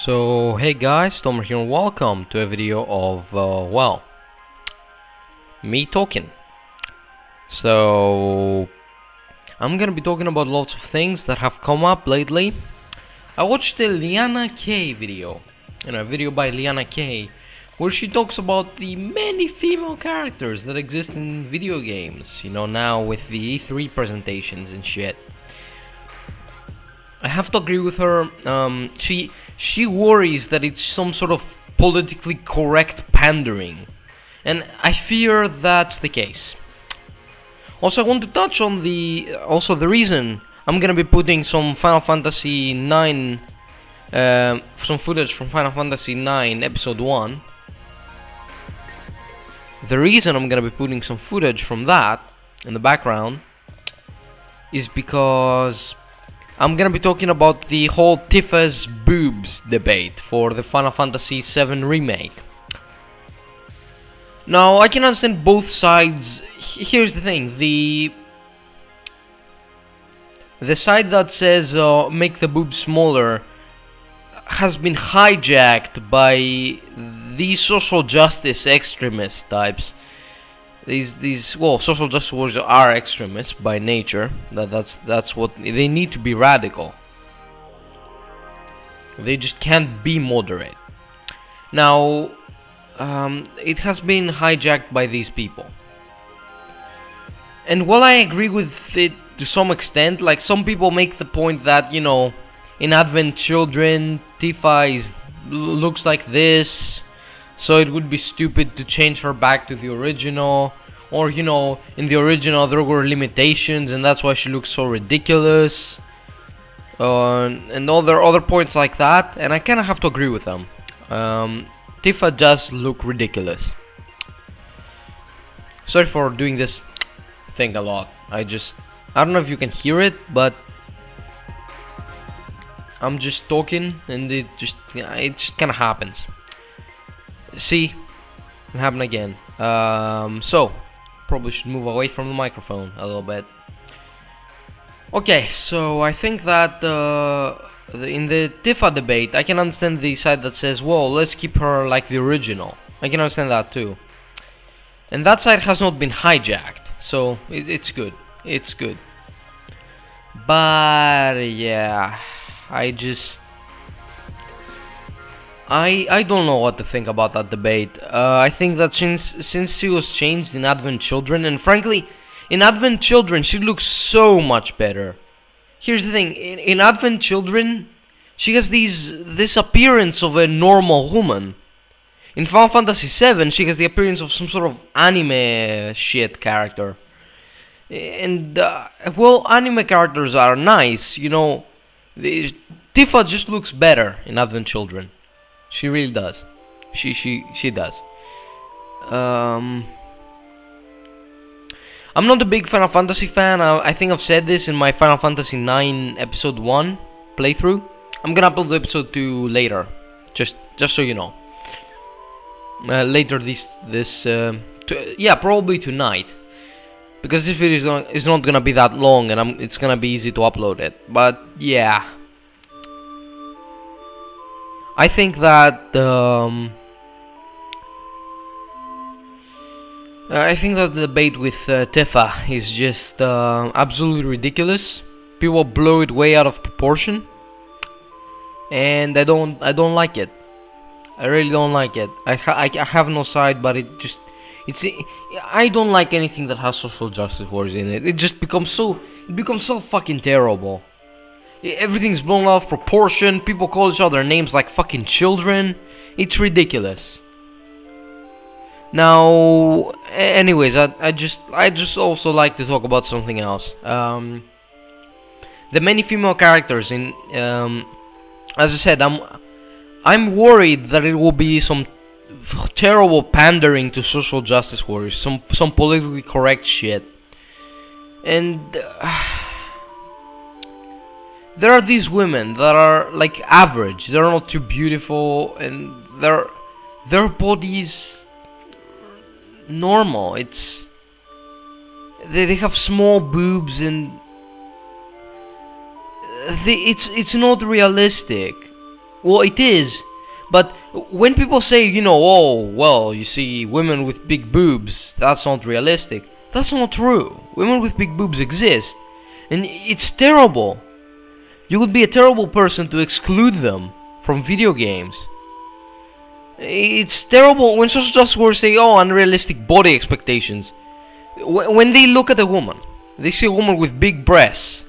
So hey guys, Tomer here and welcome to a video of me talking. So I'm gonna be talking about lots of things that have come up lately. I watched the Liana K video, a video by Liana K, where she talks about the many female characters that exist in video games, now with the E3 presentations and shit. I have to agree with her. She worries that it's some sort of politically correct pandering, and I fear that's the case. Also, I want to touch on the reason I'm gonna be putting some Final Fantasy IX, some footage from Final Fantasy IX Episode 1. The reason I'm gonna be putting some footage from that in the background is because I'm gonna be talking about the whole Tifa's boobs debate for the Final Fantasy VII Remake. Now, I can understand both sides. Here's the thing, the side that says make the boobs smaller has been hijacked by these social justice extremist types. These social justice warriors are extremists by nature. That's what they need to be. Radical. They just can't be moderate. Now, it has been hijacked by these people. And while I agree with it to some extent, like some people make the point that in Advent Children, Tifa looks like this. So it would be stupid to change her back to the original, or in the original there were limitations and that's why she looks so ridiculous, and other points like that, and I kind of have to agree with them. Tifa does look ridiculous. Sorry for doing this thing a lot. I don't know if you can hear it, but I'm just talking and it just kind of happens. See, it happened again. So probably should move away from the microphone a little bit. Okay, so I think that in the Tifa debate, I can understand the side that says, well, let's keep her like the original. I can understand that too. And that side has not been hijacked, so it's good. It's good. But yeah, I don't know what to think about that debate. I think that since she was changed in Advent Children, and frankly, in Advent Children she looks so much better. Here's the thing: in Advent Children, she has this appearance of a normal woman. In Final Fantasy VII, she has the appearance of some sort of anime shit character. And well, anime characters are nice, Tifa just looks better in Advent Children. She really does. She does. I'm not a big Final Fantasy fan. I think I've said this in my Final Fantasy IX Episode 1 playthrough. I'm gonna upload Episode 2 later, just so you know. Later probably tonight, because this video is not gonna be that long, and it's gonna be easy to upload it. But yeah. I think that the debate with Tifa is just absolutely ridiculous. People blow it way out of proportion, and I don't like it. I really don't like it. I have no side, but I don't like anything that has social justice wars in it. It just becomes so fucking terrible. Everything's blown out of proportion. People call each other names like fucking children. It's ridiculous. Now, anyways, I just also like to talk about something else. The many female characters in, as I said, I'm worried that it will be some terrible pandering to social justice warriors, some politically correct shit, and. There are these women that are like average. They're not too beautiful, and their bodies normal. They have small boobs, and it's not realistic. Well, it is, but when people say, you know, oh, well, you see women with big boobs, that's not realistic. That's not true. Women with big boobs exist, and it's terrible. You would be a terrible person to exclude them from video games. It's terrible when social justice warriors say, oh, unrealistic body expectations. When they look at a woman, they see a woman with big breasts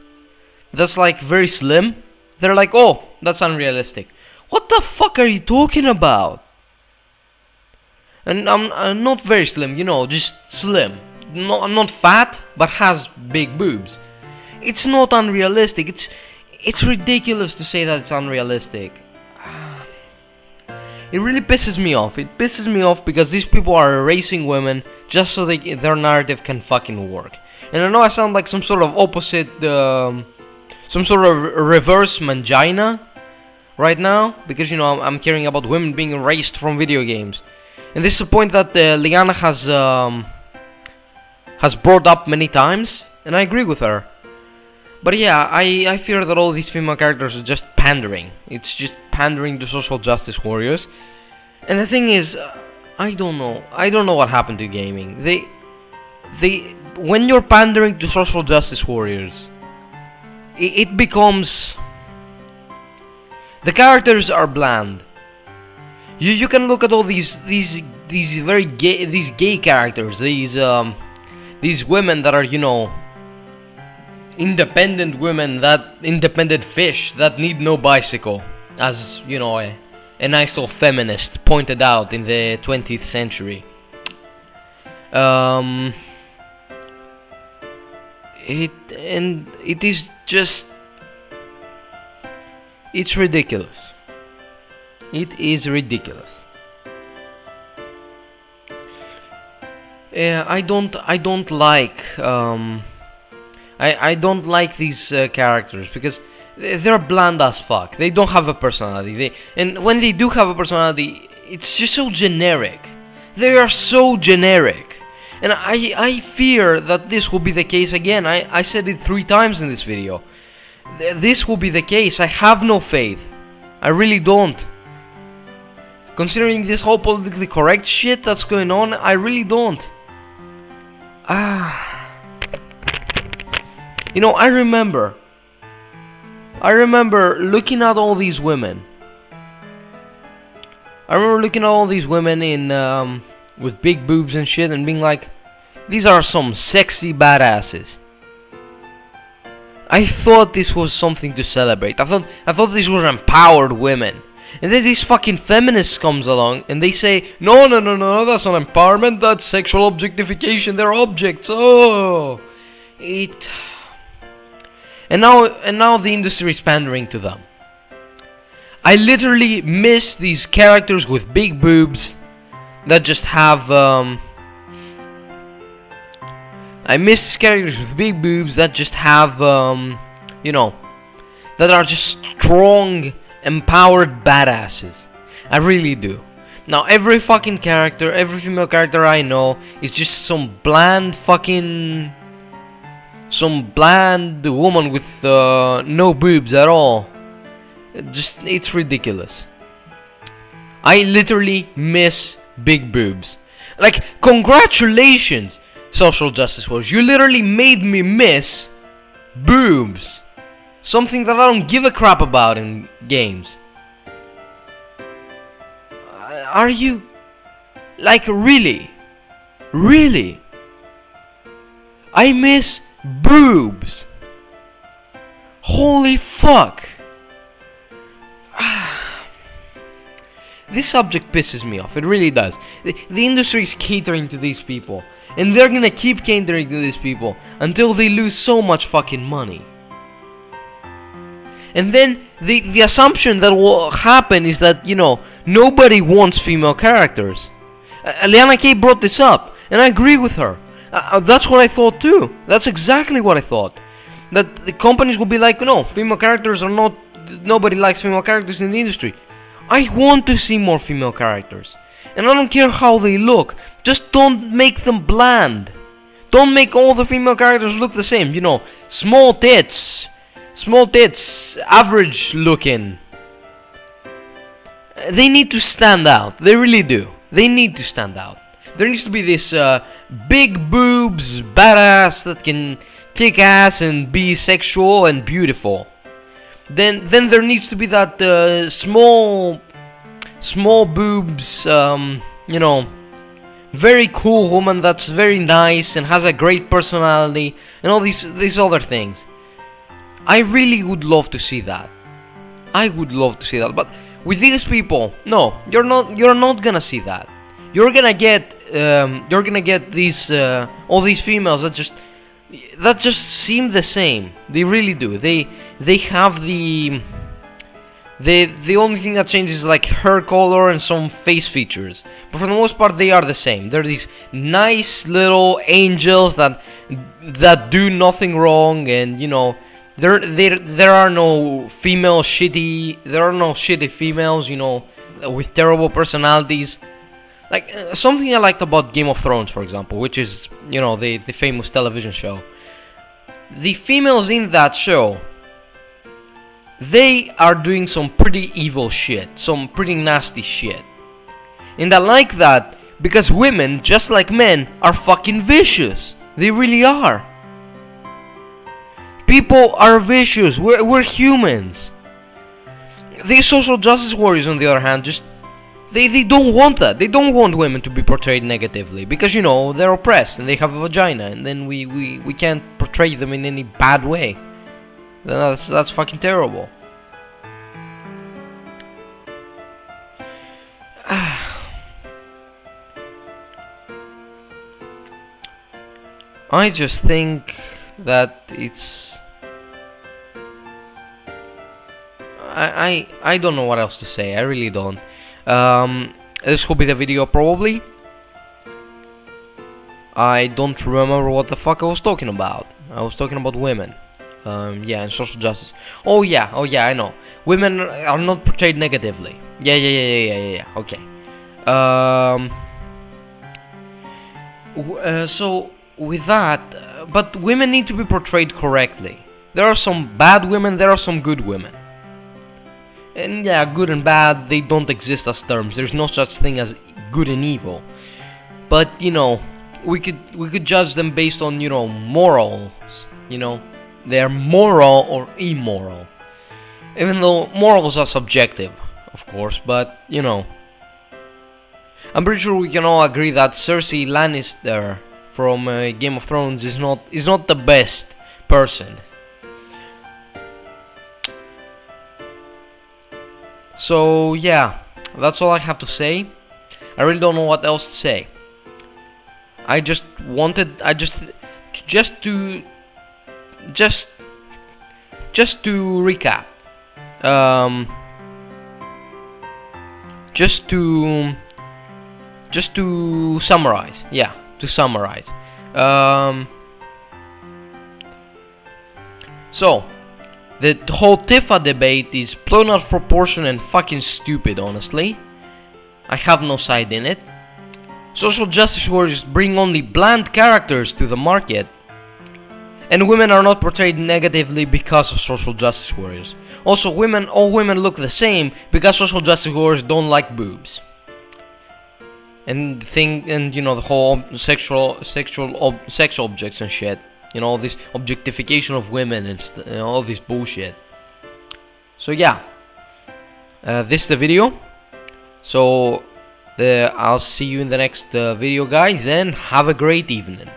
that's like very slim, they're like, oh, that's unrealistic. What the fuck are you talking about? And I'm not very slim, you know, just slim. I'm not fat, but has big boobs. It's not unrealistic. It's ridiculous to say that it's unrealistic. It really pisses me off. It pisses me off because these people are erasing women just so their narrative can fucking work. And I know I sound like some sort of opposite, some sort of reverse mangina right now, because, you know, I'm caring about women being erased from video games. And this is a point that Liana has brought up many times, and I agree with her. But yeah, I fear that all these female characters are just pandering. It's just pandering to social justice warriors. And the thing is, I don't know what happened to gaming. When you're pandering to social justice warriors, it becomes, the characters are bland. You can look at all these very gay characters, these women that are, you know, independent women, that independent fish that need no bicycle, as, you know, a nice old feminist pointed out in the 20th century. It is just, it's ridiculous. It is ridiculous. I don't like I don't like these characters because they're bland as fuck. They don't have a personality. And when they do have a personality, it's just so generic. They are so generic. And I fear that this will be the case again. I said it 3 times in this video. This will be the case. I have no faith. I really don't. Considering this whole politically correct shit that's going on, I really don't. You know, I remember looking at all these women. I remember looking at all these women in with big boobs and shit and being like, these are some sexy badasses. I thought this was something to celebrate. I thought these were empowered women. And then these fucking feminists comes along and they say, no, that's not empowerment, that's sexual objectification, they're objects. Oh, it. And now the industry is pandering to them. I literally miss these characters with big boobs that just have I miss these characters with big boobs that just have you know, that are just strong, empowered badasses. I really do. Now every fucking character, every female character I know is just some bland woman with no boobs at all. It's ridiculous. I literally miss big boobs. Like, congratulations, social justice warriors. You literally made me miss boobs. Something that I don't give a crap about in games. Are you? Like, really? Really? I miss boobs. Holy fuck. This subject pisses me off. It really does. The industry is catering to these people. And they're gonna keep catering to these people until they lose so much fucking money. And then the assumption that will happen is that, you know, nobody wants female characters. Liana K brought this up, and I agree with her. That's what I thought too. That's exactly what I thought. That the companies will be like, no, female characters are not, nobody likes female characters in the industry. I want to see more female characters. And I don't care how they look. Just don't make them bland. Don't make all the female characters look the same. You know, small tits, average looking. they need to stand out. They really do. They need to stand out. There needs to be this big boobs badass that can kick ass and be sexual and beautiful. Then there needs to be that small boobs, you know, very cool woman that's very nice and has a great personality and all these other things. I really would love to see that. I would love to see that, but with these people, no, you're not gonna see that. You're gonna get these all these females that just seem the same. They really do. They have the only thing that changes is like hair color and some face features, but for the most part they are the same. They're these nice little angels that do nothing wrong, and you know, there are no shitty females, you know, with terrible personalities. Like something I liked about Game of Thrones, for example, which is, you know, the famous television show. The females in that show, they are doing some pretty evil shit, some pretty nasty shit. And I like that because women, just like men, are fucking vicious. They really are. People are vicious. We're humans. These social justice warriors, on the other hand, just they don't want that. They don't want women to be portrayed negatively because, you know, they're oppressed and they have a vagina, and then we can't portray them in any bad way. That's fucking terrible. I just think that it's I don't know what else to say. I really don't. This will be the video probably. I don't remember what the fuck I was talking about. I was talking about women. Yeah, and social justice. Oh yeah, I know. Women are not portrayed negatively. Yeah. Okay. So with that, but women need to be portrayed correctly. There are some bad women, there are some good women. And yeah, good and bad, they don't exist as terms. There's no such thing as good and evil. But, you know, we could judge them based on, you know, morals. You know, they're moral or immoral. Even though morals are subjective, of course, but, you know, I'm pretty sure we can all agree that Cersei Lannister from Game of Thrones is not the best person. So yeah, that's all I have to say. I really don't know what else to say. Just to recap. Just to summarize. Yeah, to summarize. So the whole Tifa debate is blown out of proportion and fucking stupid, honestly. I have no side in it. Social justice warriors bring only bland characters to the market, and women are not portrayed negatively because of social justice warriors. Also, all women look the same because social justice warriors don't like boobs. And you know, the whole sexual objects and shit. You know, all this objectification of women and you know, all this bullshit. So yeah, this is the video. So I'll see you in the next video, guys, and have a great evening.